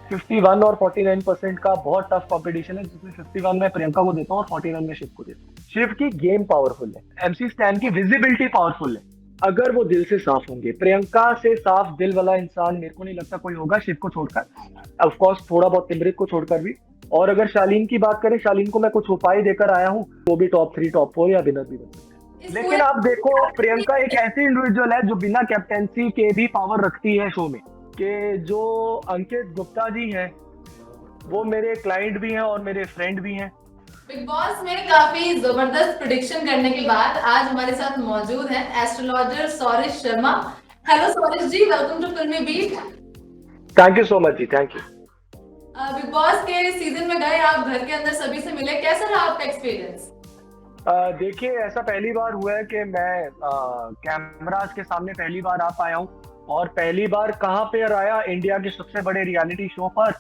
51 और 49% का बहुत टफ कंपटीशन है, जिसमें 51 मैं प्रियंका को देता हूँ और 49 में शिव को देता हूँ। शिव की गेम पावरफुल है, एमसी स्टैन की विजिबिलिटी पावरफुल है। अगर वो दिल से साफ होंगे, प्रियंका से साफ दिल वाला इंसान मेरे को नहीं लगता कोई होगा, शिव को छोड़कर, ऑफ कोर्स थोड़ा बहुत तिमरित को छोड़कर भी। और अगर शालीन की बात करें, शालीन को मैं कुछ उपाय देकर आया हूँ, वो भी टॉप 3 टॉप 4 या विनर भी बन सकते हैं। इस लेकिन पूरे आप देखो, प्रियंका एक ऐसी इंडिविजुअल है जो बिना कैप्टेंसी के भी पावर रखती है शो में। कि जो अंकित गुप्ता जी हैं, वो मेरे क्लाइंट भी हैं और मेरे फ्रेंड भी हैं। बिग बॉस में काफी जबरदस्त प्रिडिक्शन करने के बाद आज हमारे साथ मौजूद हैं astrologer Saurish Sharma. Hello Saurish ji, welcome to Filmibeat. Thank you so much ji, thank you. Bigg Boss के सीजन में गए, आप घर के अंदर सभी से मिले, कैसा रहा आपका एक्सपीरियंस? देखिए, ऐसा पहली बार हुआ है कि मैं कैमरास के सामने पहली बार आ पाया हूँ। और पहली बार कहाँ पे आया, इंडिया के सबसे बड़े रियलिटी शो पर।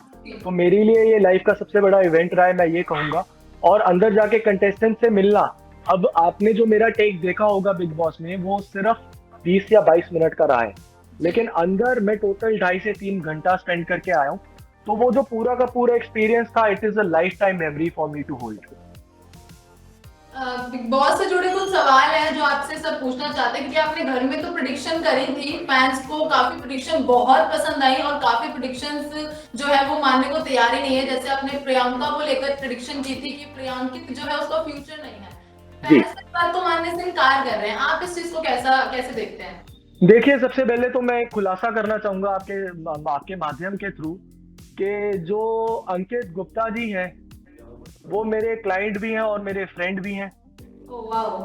तो मेरे लिए ये लाइफ का सबसे बड़ा इवेंट रहा है, मैं ये कहूंगा। और अंदर जाके कंटेस्टेंट से मिलना, अब आपने जो मेरा टेक देखा होगा बिग बॉस में, वो सिर्फ 20 या 22 मिनट का रहा है। जी। लेकिन अंदर मैं टोटल 2.5 से 3 घंटा स्पेंड करके आया हूँ। तो वो जो पूरा का पूरा एक्सपीरियंस था, it is a lifetime memory for me to hold. Bigg Boss से जुड़े कुछ सवाल हैं जो आपसे सब पूछना चाहते हैं, क्योंकि आपने घर में तो प्रिडिक्शन करी थी, फैंस को काफी प्रिडिक्शन बहुत पसंद आई और काफी प्रिडिक्शंस जो है वो मानने को तैयार ही नहीं है। जैसे आपने प्रियंका को लेकर प्रिडिक्शन की थी कि प्रियंकित जो है उसका फ्यूचर नहीं है, जी, फैंस इस बात को मानने से इनकार कर रहे हैं। आप इस चीज को कैसा कैसे देखते हैं? देखिए, सबसे पहले तो मैं एक खुलासा करना चाहूंगा आपके आपके माध्यम के थ्रू, कि जो अंकित गुप्ता जी हैं, वो मेरे क्लाइंट भी हैं और मेरे फ्रेंड भी हैं। Oh wow.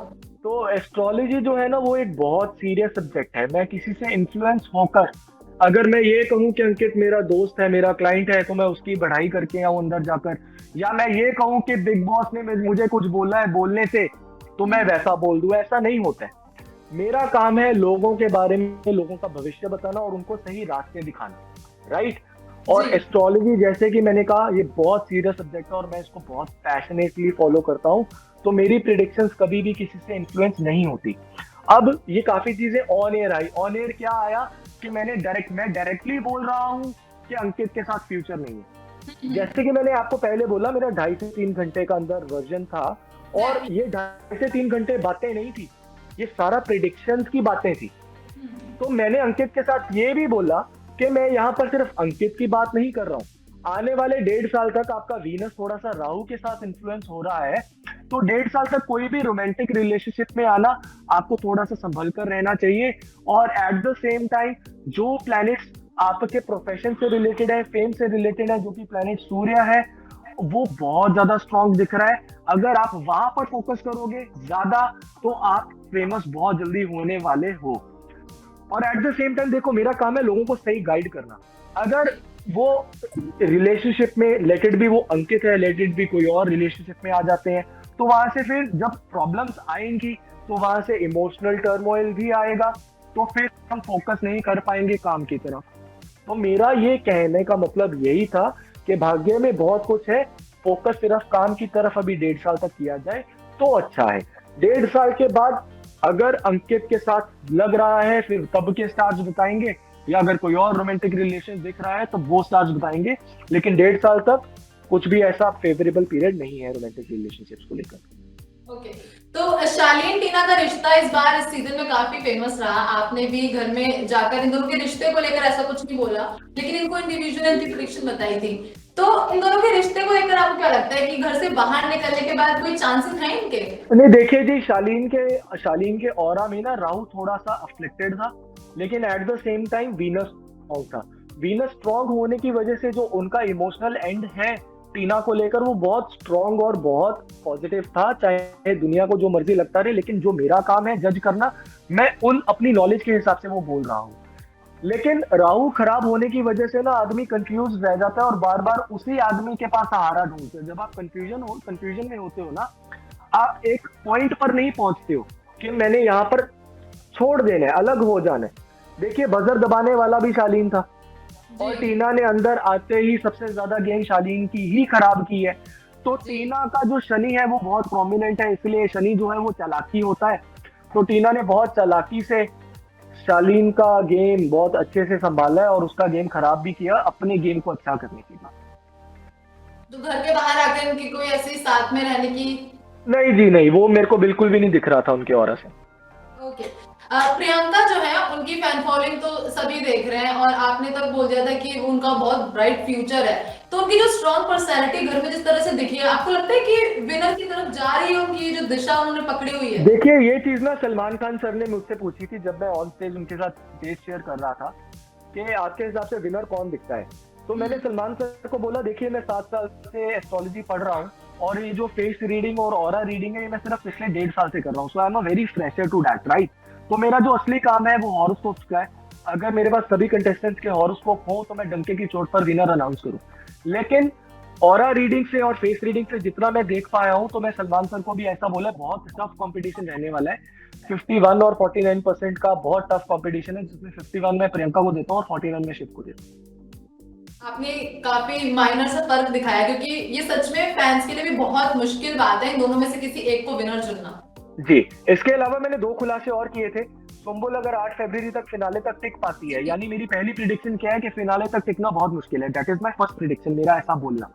तो एस्ट्रोलॉजी जो है ना, वो एक बहुत सीरियस सब्जेक्ट है। मैं किसी से इन्फ्लुएंस होकर अगर मैं ये कहूँ कि अंकित मेरा दोस्त है, मेरा क्लाइंट है, तो मैं उसकी बढ़ाई करके आऊँ अंदर जाकर, या मैं ये कहूँ कि बिग बॉस ने मुझे कुछ बोला है बोलने से, तो मैं वैसा बोल दूं, ऐसा नहीं होता है। मेरा काम है लोगों के बारे में, लोगों का भविष्य बताना और उनको सही रास्ते दिखाना, राइट। और जी। एस्ट्रोलॉजी, जैसे कि मैंने कहा, ये बहुत सीरियस सब्जेक्ट है और मैं इसको बहुत पैशनेटली फॉलो करता हूँ। तो मेरी प्रिडिक्शंस कभी भी किसी से इन्फ्लुएंस नहीं होती। अब ये काफी चीजें on air I. On air क्या आया कि मैं डायरेक्टली बोल रहा हूँ कि अंकित के साथ फ्यूचर नहीं है। जैसे कि मैंने आपको पहले बोला, मेरा 2.5 से 3 घंटे का अंदर वर्जन था। और ये 2.5 से 3 घंटे बातें नहीं थी, ये सारा प्रिडिक्शंस की बातें थी। तो मैंने अंकित के साथ ये भी बोला कि मैं यहाँ पर सिर्फ अंकित की बात नहीं कर रहा हूँ। आने वाले 1.5 साल तक आपका वीनस थोड़ा सा राहु के साथ इन्फ्लुएंस हो रहा है। तो 1.5 साल तक कोई भी रोमांटिक रिलेशनशिप में आना, आपको थोड़ा सा संभल कर रहना चाहिए। और एट द सेम टाइम, जो प्लैनेट्स आपके प्रोफेशन से रिलेटेड है, फेम से रिलेटेड है, जो कि प्लैनेट सूर्य है, वो बहुत ज्यादा स्ट्रांग दिख रहा है। अगर आप वहां पर फोकस करोगे ज्यादा, तो आप फेमस बहुत जल्दी होने वाले हो। और एट द सेम टाइम देखो, मेरा काम है लोगों को सही गाइड करना। अगर वो रिलेशनशिप में, लेट इट बी वो अंकित है, लेट इट बी कोई और रिलेशनशिप में आ जाते हैं, तो वहां से फिर जब प्रॉब्लम्स आएंगी, तो वहां से इमोशनल टर्मोइल भी आएगा। तो फिर हम फोकस नहीं कर पाएंगे काम की तरफ। तो मेरा ये कहने का मतलब यही था कि भाग्य में बहुत कुछ है, फोकस सिर्फ काम की तरफ अभी 1.5 साल तक किया जाए तो अच्छा है। 1.5 साल के बाद अगर अंकित के साथ लग रहा है, फिर तब के स्टार्स बताएंगे। या अगर कोई और रोमांटिक रिलेशन दिख रहा है तो वो स्टार्स बताएंगे। लेकिन 1.5 साल तक कुछ भी ऐसा फेवरेबल पीरियड नहीं है रोमांटिक रिलेशनशिप्स को लेकर। ओके। तो शालीन टीना का रिश्ता इस बार इस सीजन में काफी फेमस रहा। आपने भी घर में जाकर इन दोनों के रिश्ते को लेकर ऐसा कुछ नहीं बोला, लेकिन इनको इंडिविजुअल इनकी प्रेडिक्शन बताई थी। तो इन दोनों के रिश्ते को लेकर आपको क्या लगता है कि घर से बाहर निकलने के बाद कोई चांसेस हैं इनके? नहीं, देखिए जी, शालीन के ऑरा में ना राहु थोड़ा सा अफ्लिक्टेड था। लेकिन at the same time Venus strong था। वीनस स्ट्रॉन्ग होने की वजह से जो उनका इमोशनल एंड है टीना को लेकर, वो बहुत स्ट्रॉन्ग और बहुत पॉजिटिव था, चाहे दुनिया को जो मर्जी लगता रहे। लेकिन जो मेरा काम है जज करना, मैं उन अपनी नॉलेज के हिसाब से वो बोल रहा हूँ। लेकिन राहु खराब होने की वजह से ना आदमी कंफ्यूज रह जाता है और बार बार उसी आदमी के पास सहारा ढूंढते हैं। जब आप कंफ्यूजन में होते हो ना, आप एक पॉइंट पर नहीं पहुंचते हो कि मैंने यहाँ पर छोड़ देना है, अलग हो जाना है। देखिए, बजर दबाने वाला भी शालीन था। जी। और टीना ने अंदर आते ही सबसे ज्यादा गेम शालीन की ही खराब की है। तो जी। टीना का जो शनि है वो बहुत प्रोमिनेंट है, इसलिए शनि जो है वो चालाकी होता है। तो टीना ने बहुत चालाकी से शालीन का गेम बहुत अच्छे से संभाला है और उसका गेम खराब भी किया अपने गेम को अच्छा करने के लिए। तो घर के बाहर आकर उनकी कोई ऐसी साथ में रहने की? नहीं जी नहीं, वो मेरे को बिल्कुल भी नहीं दिख रहा था उनके ऑरा से। ओके। प्रियंका जो है उनकी फैन फॉलोइंग तो सभी देख रहे हैं और आपने तक बोल दिया था कि उनका बहुत ब्राइट फ्यूचर है, तो उनकी जो स्ट्रॉन्ग पर्सनैलिटी घर में जिस तरह से दिखी है, आपको लगता है कि विनर की तरफ जा रही है उनकी ये जो दिशा उन्होंने पकड़ी हुई है? देखिए ये चीज ना सलमान खान सर ने मुझसे पूछी थी जब मैं ऑन स्टेज उनके साथ स्टेज शेयर कर रहा था कि आपके हिसाब से विनर कौन दिखता है। तो मैंने सलमान सर को बोला देखिए मैं 7 साल से एस्ट्रोलॉजी पढ़ रहा हूँ और ये जो फेस रीडिंग और ऑरा रीडिंग है ये मैं सिर्फ पिछले 1.5 साल से कर रहा हूँ, so I am a very fresher to that right. तो मेरा जो असली काम है वो हॉरोस्कोप्स का है। अगर मेरे पास सभी कंटेस्टेंट्स के हॉरोस्कोप हो तो मैं डंके की चोट पर विनर अनाउंस करूँ, लेकिन ऑरा रीडिंग से और फेस रीडिंग से जितना मैं देख पाया हूँ तो मैं सलमान सर को भी ऐसा बोला बहुत टफ कंपटीशन रहने वाला है। 51 और 49% का बहुत टफ कंपटीशन है जिसमें 51 में प्रियंका को देता हूँ और 49 में शिव को देता हूँ। आपने काफी माइनर सा फर्क दिखाया, क्योंकि ये सच में फैंस के लिए भी बहुत मुश्किल बात है इन दोनों में से किसी एक को विनर चुनना। जी, इसके अलावा मैंने 2 खुलासे और किए थे। सुम्बुल अगर 8 फरवरी तक फिनाले तक टिक पाती है, यानी मेरी पहली प्रिडिक्शन क्या है कि फिनाले तक टिकना बहुत मुश्किल है, that is my first prediction, मेरा ऐसा बोलना।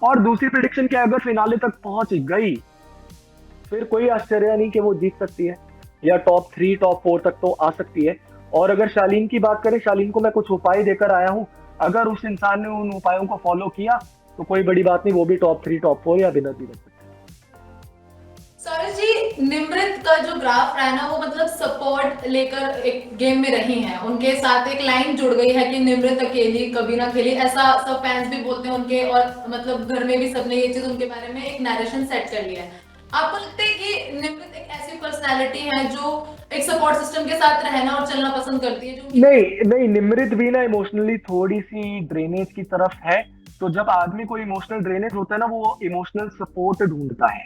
और दूसरी प्रिडिक्शन क्या है, अगर फिनाले तक पहुंच गई फिर कोई आश्चर्य नहीं कि वो जीत सकती है या टॉप 3 टॉप 4 तक तो आ सकती है। और अगर शालीन की बात करें, शालीन को मैं कुछ उपाय देकर आया हूं, अगर उस इंसान ने उन उपायों को फॉलो किया तो कोई बड़ी बात नहीं, वो भी टॉप 3 टॉप 4 या विनर भी बन सकती है। सौरभ जी, निमृत का जो ग्राफ रहा है ना, वो मतलब सपोर्ट लेकर एक गेम में रही हैं, उनके साथ एक लाइन जुड़ गई है कि निमृत अकेली कभी ना खेली, ऐसा सब फैंस भी बोलते हैं उनके, और मतलब घर में भी सबने ये चीज उनके बारे में एक नैरेशन सेट कर लिया है। आपको लगता है कि निमृत एक ऐसी पर्सनैलिटी है जो एक सपोर्ट सिस्टम के साथ रहना और चलना पसंद करती है? जो नहीं नहीं, निमृत भी ना इमोशनली थोड़ी सी ड्रेनेज की तरफ है। तो जब आदमी को इमोशनल ड्रेनेज होता है ना, वो इमोशनल सपोर्ट ढूंढता है।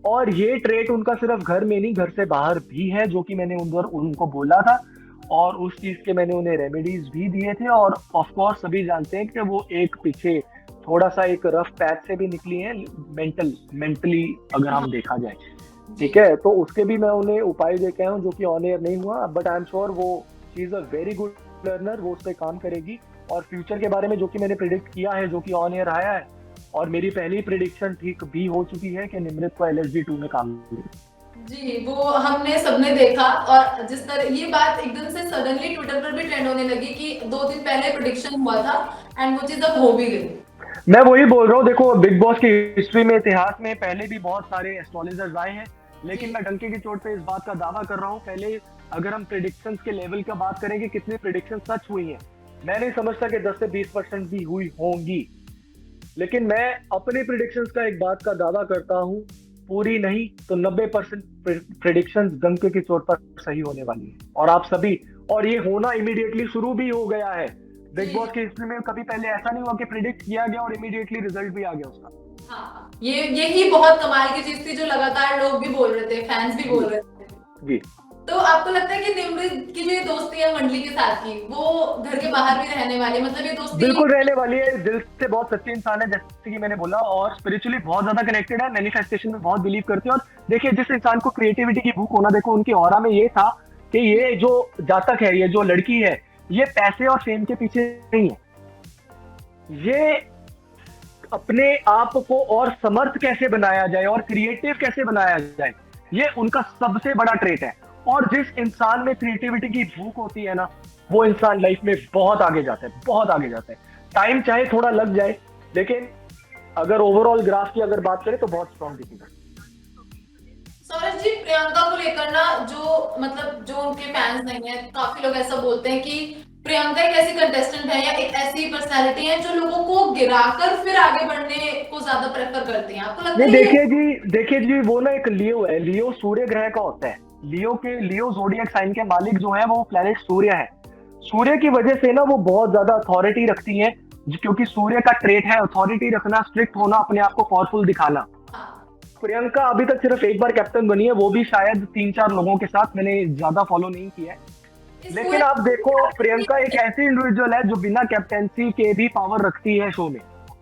और ये ट्रेट उनका सिर्फ घर में नहीं, घर से बाहर भी है, जो कि मैंने उनको बोला था और उस चीज के मैंने उन्हें रेमेडीज भी दिए थे। और ऑफ कोर्स सभी जानते हैं कि वो एक पीछे थोड़ा सा एक रफ पैच से भी निकली है मेंटली अगर हम देखा जाए, ठीक है। तो उसके भी मैं उन्हें उपाय दे के आया हूँ जो कि ऑन एयर नहीं हुआ, बट आई एम श्योर वो she is a very good learner, वो उस पर काम करेगी। और फ्यूचर के बारे में जो कि मैंने प्रिडिक्ट किया है, जो कि ऑन एयर आया है, और मेरी पहली प्रिडिक्शन ठीक भी हो चुकी है कि निमृत को LSD 2 में काम मिलेगा। जी, वो हमने सबने देखा, और जिस तरह ये बात एकदम से सडनली ट्विटर पर भी ट्रेंड होने लगी कि 2 दिन पहले प्रेडिक्शन हुआ था एंड वो चीज अब हो भी गई। मैं वही बोल रहा हूँ, देखो बिग बॉस की हिस्ट्री में, इतिहास में पहले भी बहुत सारे एस्ट्रोलॉजर्स आए हैं, लेकिन मैं डंके की चोट पे इस बात का दावा कर रहा हूँ, पहले अगर हम प्रेडिक्शंस के लेवल का बात करेंगे कितनी प्रेडिक्शन सच हुई हैं, मैं नहीं समझता कि 10 से 20% भी हुई होंगी, लेकिन मैं अपने प्रेडिक्शंस का एक बात का दावा करता हूँ, पूरी नहीं तो 90% प्रेडिक्शंस डंके की चोट पर सही होने वाली है। और आप सभी, और ये होना इमीडिएटली शुरू भी हो गया है। बिग बॉस की हिस्ट्री में कभी पहले ऐसा नहीं हुआ कि प्रिडिक्ट किया गया और इमीडिएटली रिजल्ट भी आ गया उसका। हाँ, यही बहुत कमाल की चीज थी जो लगातार लोग भी बोल रहे थे, फैंस भी बोल रहे थे जी। तो आपको लगता है कि निमृत की जो ये दोस्ती है मंडली के साथ की, वो घर के बाहर भी रहने वाली है? मतलब ये दोस्ती बिल्कुल रहने वाली है, दिल से बहुत सच्चे इंसान है जैसे कि मैंने बोला, और स्पिरिचुअली बहुत ज्यादा कनेक्टेड है, मैनिफेस्टेशन में बहुत बिलीव करते हैं। और देखिए जिस इंसान को क्रिएटिविटी की भूख होना, देखो उनकी ऑरा में ये था कि ये जो जातक है, ये जो लड़की है, ये पैसे और फेम के पीछे नहीं है, ये अपने आप को और समर्थ कैसे बनाया जाए और क्रिएटिव कैसे बनाया जाए, ये उनका सबसे बड़ा ट्रेट है। और जिस इंसान में क्रिएटिविटी की भूख होती है ना, वो इंसान लाइफ में बहुत आगे जाता है, बहुत आगे जाता है। टाइम चाहे थोड़ा लग जाए, लेकिन अगर ओवरऑल ग्राफ की अगर बात करें तो बहुत स्ट्रॉन्ग दिखेगा। सौरभ जी, प्रियंका को लेकर ना जो मतलब जो उनके फैंस नहीं है, काफी लोग ऐसा बोलते हैं कि प्रियंका एक ऐसी कंटेस्टेंट है या एक ऐसी पर्सनालिटी है जो लोगों को गिराकर फिर आगे बढ़ने को ज्यादा प्रेफर करती हैं। आपको लगता है? देखिए जी, वो ना एक लियो है, लियो सूर्य ग्रह का होता है। लियो जोडियक साइन के मालिक जो है वो प्लेनेट सूर्य है। सूर्य की वजह से ना वो बहुत ज्यादा अथॉरिटी रखती है, क्योंकि सूर्य का ट्रेट है अथॉरिटी रखना, स्ट्रिक्ट होना, अपने आप को पावरफुल दिखाना। प्रियंका अभी तक सिर्फ एक बार कैप्टन बनी है, वो भी शायद 3-4 लोगों के साथ, मैंने ज्यादा फॉलो नहीं किया है। लेकिन आप देखो, प्रियंका एक ऐसी इंडिविजुअल है जो बिना कैप्टेंसी के भी पावर रखती है शो में।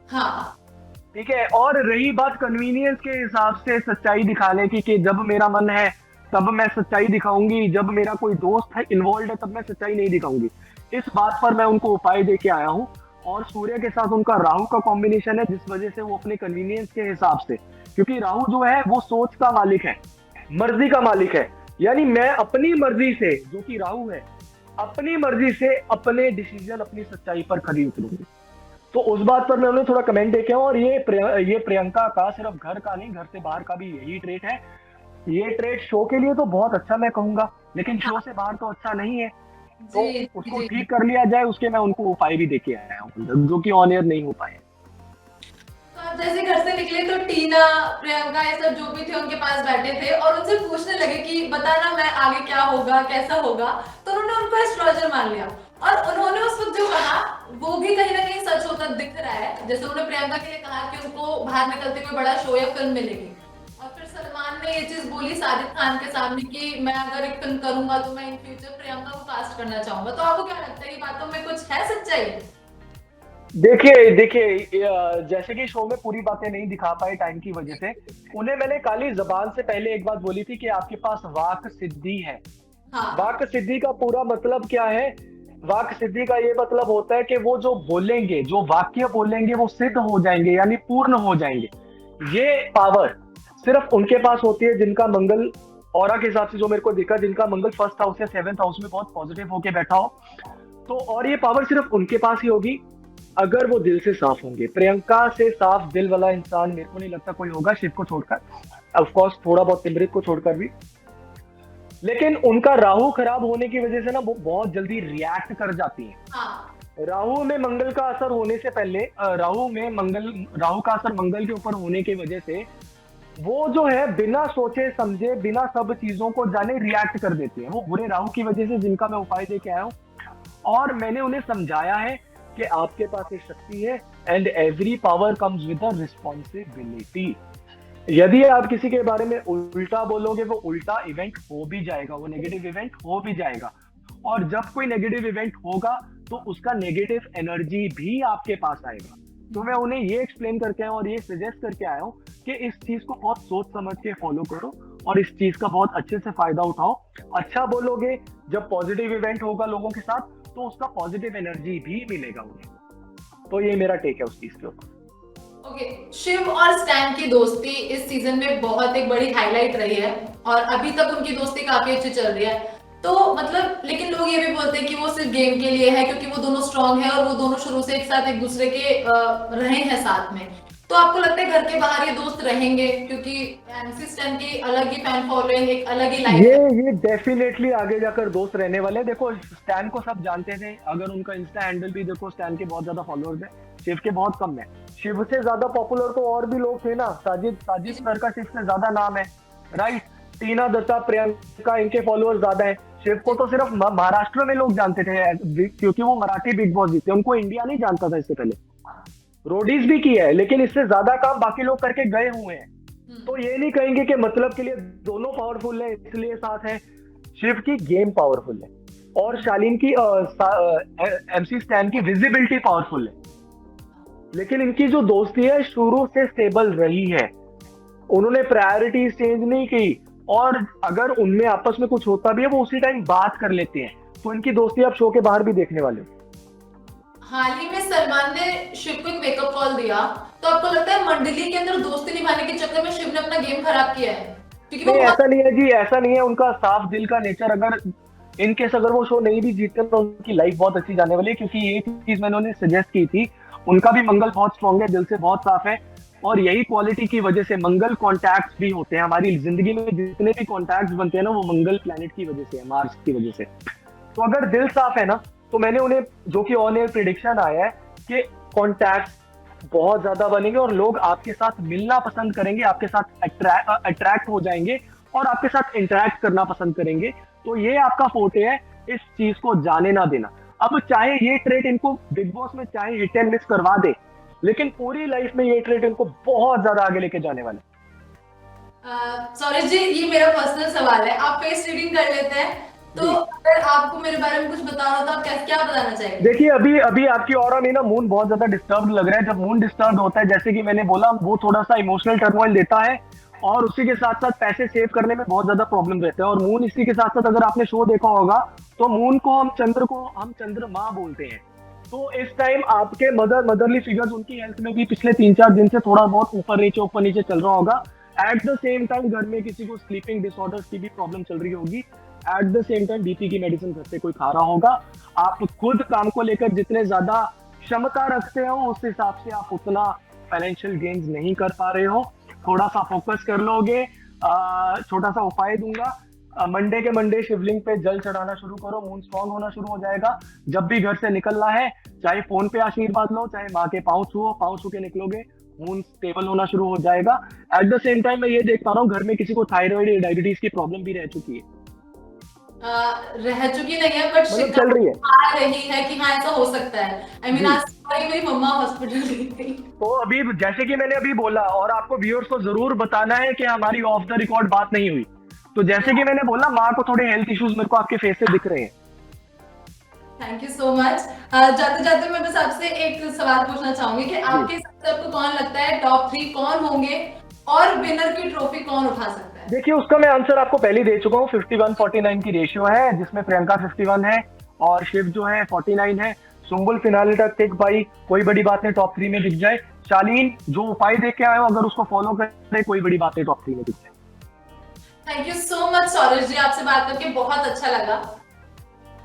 हाँ, ठीक है। और रही बात कन्वीनियंस के हिसाब से सच्चाई दिखाने की कि जब मेरा मन है तब मैं सच्चाई दिखाऊंगी, जब मेरा कोई दोस्त है इन्वॉल्व है तब मैं सच्चाई नहीं दिखाऊंगी। इस बात पर मैं उनको उपाय दे के आया हूँ। और सूर्य के साथ उनका राहु का कॉम्बिनेशन है, जिस वजह से वो अपने कन्वीनियंस के हिसाब से, क्योंकि राहु जो है वो सोच का मालिक है, मर्जी का मालिक है, यानी मैं अपनी मर्जी से, जो कि राहु है, अपनी मर्जी से अपने डिसीजन, अपनी सच्चाई पर खरी उतरूंगी। तो उस बात पर मैं उन्हें थोड़ा कमेंट देखे और ये प्रियंका का सिर्फ घर का नहीं, घर से बाहर का भी यही ट्रेट है। ये ट्रेट शो के लिए तो बहुत अच्छा मैं कहूंगा, लेकिन शो से बाहर तो अच्छा नहीं है। तो जी उसको जी। ठीक कर लिया जाए, उसके मैं उनको उपाय भी देके आया हूँ जो कि ऑन एयर नहीं हो पाए। तो आप जैसे घर से निकले तो टीना, प्रियंका, ये सब जो भी थे उनके पास बैठे थे और उनसे पूछने लगे कि बताना मैं आगे क्या होगा, कैसा होगा। तो उन्होंने उनको एस्ट्रोलॉजर मान लिया और उन्होंने उस वक्त जो कहा वो भी कहीं ना कहीं सच होता दिख रहा है। जैसे उन्होंने प्रियंका के लिए कहा कि उनको बाहर निकलते कोई बड़ा शो या फिल्म मिलेगी, और फिर सलमान ने ये चीज बोली साजिद खान के सामने कि मैं अगर एक फिल्म करूंगा तो मैं इन फ्यूचर प्रियंका को कास्ट करना चाहूंगा। तो आपको क्या लगता है, ये बातों में कुछ है सच्चाई? देखिए देखिए, जैसे कि शो में पूरी बातें नहीं दिखा पाए टाइम की वजह से, उन्हें मैंने काली जबान से पहले एक बात बोली थी कि आपके पास वाक सिद्धि है। हाँ वाक सिद्धि का पूरा मतलब क्या है? वाक सिद्धि का ये मतलब होता है कि वो जो बोलेंगे, जो वाक्य बोलेंगे वो सिद्ध हो जाएंगे, यानी पूर्ण हो जाएंगे। ये पावर सिर्फ उनके पास होती है जिनका मंगल, ऑरा के हिसाब से जो मेरे को दिखा, जिनका मंगल फर्स्ट हाउस या सेवेंथ हाउस में बहुत पॉजिटिव होके बैठा हो। तो और ये पावर सिर्फ उनके पास ही होगी अगर वो दिल से साफ होंगे। प्रियंका से साफ दिल वाला इंसान मेरे को नहीं लगता कोई होगा, शिव को छोड़कर, ऑफ कोर्स थोड़ा बहुत सिमरत को छोड़कर भी। लेकिन उनका राहु खराब होने की वजह से ना वो बहुत जल्दी रिएक्ट कर जाती है। हाँ राहु में मंगल का असर होने से पहले, राहु का असर मंगल के ऊपर होने की वजह से वो जो है बिना सोचे समझे, बिना सब चीजों को जाने रिएक्ट कर देती है। वो बुरे राहु की वजह से, जिनका मैं उपाय दे के आया हूँ, और मैंने उन्हें समझाया है कि आपके पास एक शक्ति है, and every power comes with a responsibility. यदि आप किसी के बारे में उल्टा बोलोगे, वो उल्टा इवेंट हो भी जाएगा, वो नेगेटिव इवेंट हो भी जाएगा। और जब कोई नेगेटिव इवेंट होगा तो उसका नेगेटिव एनर्जी भी आपके पास आएगा। तो मैं उन्हें ये एक्सप्लेन करके आया और ये सजेस्ट करके आया हूँ कि इस चीज को बहुत सोच समझ के फॉलो करो और इस चीज का बहुत अच्छे से फायदा उठाओ। अच्छा बोलोगे, जब पॉजिटिव इवेंट होगा लोगों के साथ तो उसका पॉजिटिव एनर्जी भी मिलेगा उन्हें। तो ये मेरा टेक है उस चीज के ऊपर। ओके, शिव और स्टैन की दोस्ती इस सीजन में बहुत एक बड़ी हाईलाइट रही है और अभी तक उनकी दोस्ती काफी अच्छी चल रही है। तो मतलब लेकिन लोग ये भी बोलते हैं कि वो सिर्फ गेम के लिए है, क्योंकि वो दोनों स्ट्रांग है और वो दोनों शुरू से एक साथ एक दूसरे के रहे हैं साथ में। तो आपको लगता है घर के बाहर ये दोस्त रहेंगे? क्योंकि एमसी स्टैन की अलग ही फैन फॉलोइंग, एक अलग ही लाइफ है। ये डेफिनेटली आगे जाकर दोस्त रहने वाले हैं। देखो स्टैन को सब जानते थे, अगर उनका इंस्टा हैंडल भी देखो, स्टैन के बहुत ज्यादा फॉलोअर्स हैं, शिव के बहुत कम है। शिव से ज्यादा पॉपुलर तो और भी लोग थे ना, साजिद सर का शिव से ज्यादा नाम है, राइट। टीना दत्ता, प्रियंका, इनके फॉलोअर्स ज्यादा है। शिव को तो सिर्फ महाराष्ट्र में लोग जानते थे क्योंकि वो मराठी बिग बॉस जीते, उनको इंडिया नहीं जानता था इससे पहले। रोडीज भी किया है, लेकिन इससे ज्यादा काम बाकी लोग करके गए हुए हैं। तो ये नहीं कहेंगे कि मतलब के लिए दोनों पावरफुल है इसलिए साथ है। शिव की गेम पावरफुल है और शालीन की एमसी स्टैन की विजिबिलिटी पावरफुल है, लेकिन इनकी जो दोस्ती है शुरू से स्टेबल रही है। उन्होंने प्रायोरिटीज चेंज नहीं की और अगर उनमें आपस में कुछ होता भी है वो उसी टाइम बात कर लेते हैं। तो इनकी दोस्ती आप शो के बाहर भी देखने वाले हो। हाल ही में सलमान ने शिव को एक वेकअप कॉल दिया, तो आपको लगता है मंडली के अंदर दोस्ती निभाने के चक्कर में शिव ने अपना गेम खराब किया है? क्योंकि वो नहीं, ऐसा नहीं है जी, ऐसा नहीं है। उनका साफ दिल का नेचर, अगर इन केस अगर वो शो नहीं भी जीतते तो उनकी लाइफ बहुत अच्छी जाने वाली है, क्योंकि ये चीज मैंने उन्हें सजेस्ट की थी। उनका भी मंगल बहुत स्ट्रॉन्ग है, दिल से बहुत साफ है, और यही क्वालिटी की वजह से मंगल कॉन्टैक्ट भी होते हैं हमारी जिंदगी में। जितने भी कॉन्टैक्ट बनते हैं ना, वो मंगल प्लैनेट की वजह से, मार्स की वजह से। तो अगर दिल साफ है ना, तो मैंने उन्हें, जो कि ऑन एयर प्रिडिक्शन आया है कि कॉन्टैक्ट बहुत ज्यादा बनेंगे और लोग आपके साथ मिलना पसंद करेंगे, आपके साथ अट्रैक्ट हो जाएंगे और आपके साथ इंटरेक्ट करना पसंद करेंगे। तो ये आपका फोटे है, इस चीज को जाने ना देना। अब चाहे ये ट्रेड इनको बिग बॉस में चाहे हिट एंड मिस करवा दे, लेकिन पूरी लाइफ में ये ट्रेड इनको बहुत ज्यादा आगे लेके जाने वाले। सॉरी जी, ये मेरा पर्सनल सवाल है, आप फेस रीडिंग कर लेते हैं, तो अगर आपको मेरे बारे में कुछ बताना हो तो आप क्या बताना चाहेंगे? देखिए अभी आपकी ऑरा में ना मून बहुत ज्यादा डिस्टर्ब लग रहा है। जब मून डिस्टर्ब होता है, जैसे कि मैंने बोला, वो थोड़ा सा इमोशनल टर्मोइल देता है और उसी के साथ साथ पैसे सेव करने में बहुत ज्यादा प्रॉब्लम रहते हैं। और मून इसी के साथ साथ अगर आपने शो देखा होगा तो मून को हम चंद्रमा बोलते हैं। तो इस टाइम आपके मदरली फिगर्स, उनकी हेल्थ में भी पिछले 3-4 दिन से थोड़ा बहुत ऊपर नीचे चल रहा होगा। एट द सेम टाइम घर में किसी को स्लीपिंग डिसऑर्डर्स की भी प्रॉब्लम चल रही होगी। At the same time BP की मेडिसिन घर से कोई खा रहा होगा। आप खुद काम को लेकर जितने ज्यादा क्षमता रखते हो उस हिसाब से आप उतना फाइनेंशियल गेन्स नहीं कर पा रहे हो। थोड़ा सा फोकस कर लोगे। छोटा सा उपाय दूंगा, मंडे के मंडे शिवलिंग पे जल चढ़ाना शुरू करो, मून स्ट्रांग होना शुरू हो जाएगा। जब भी घर से निकलना है, चाहे फोन पे आशीर्वाद लो, चाहे माँ के पाँव छू के निकलोगे, मून स्टेबल होना शुरू हो जाएगा। एट द सेम टाइम मैं ये देख पा रहा हूँ घर में किसी को थायराइड या डायबिटीज की प्रॉब्लम भी रह चुकी है। रह चुकी नहीं है बट मतलब चल रही है, आ रही है कि हाँ ऐसा हो सकता है। आई मीन आज मेरी मम्मा हॉस्पिटल गई थी। तो अभी जैसे कि मैंने अभी बोला, और आपको व्यूअर्स को जरूर बताना है कि हमारी ऑफ द रिकॉर्ड बात नहीं हुई। तो जैसे कि मैंने बोला, माँ को थोड़े हेल्थ इश्यूज मेरे को आपके फेस से दिख रहे हैं। Thank you so much. जाते जाते मैं बस आपसे एक सवाल पूछना चाहूंगी कि आपके हिसाब से आपको कौन लगता है टॉप 3 कौन होंगे और विनर की ट्रॉफी कौन उठा सकता है? देखिए, उसका मैं आंसर आपको पहले ही दे चुका हूँ। 51-49 की रेशियो है, जिसमें प्रियंका 51 है और शिव जो है 49 है। सुम्बुल फिनाले तक टिक पाई, कोई बड़ी बात नहीं टॉप 3 में दिख जाए। शालीन जो उपाय देख के आए हो, अगर उसको फॉलो करे, कोई बड़ी बात नहीं टॉप 3 में दिख जाए। थैंक यू सो मच सौरज जी, आपसे बात करके बहुत अच्छा लगा।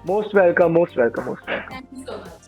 Most welcome, most welcome, most welcome. Thank you so much.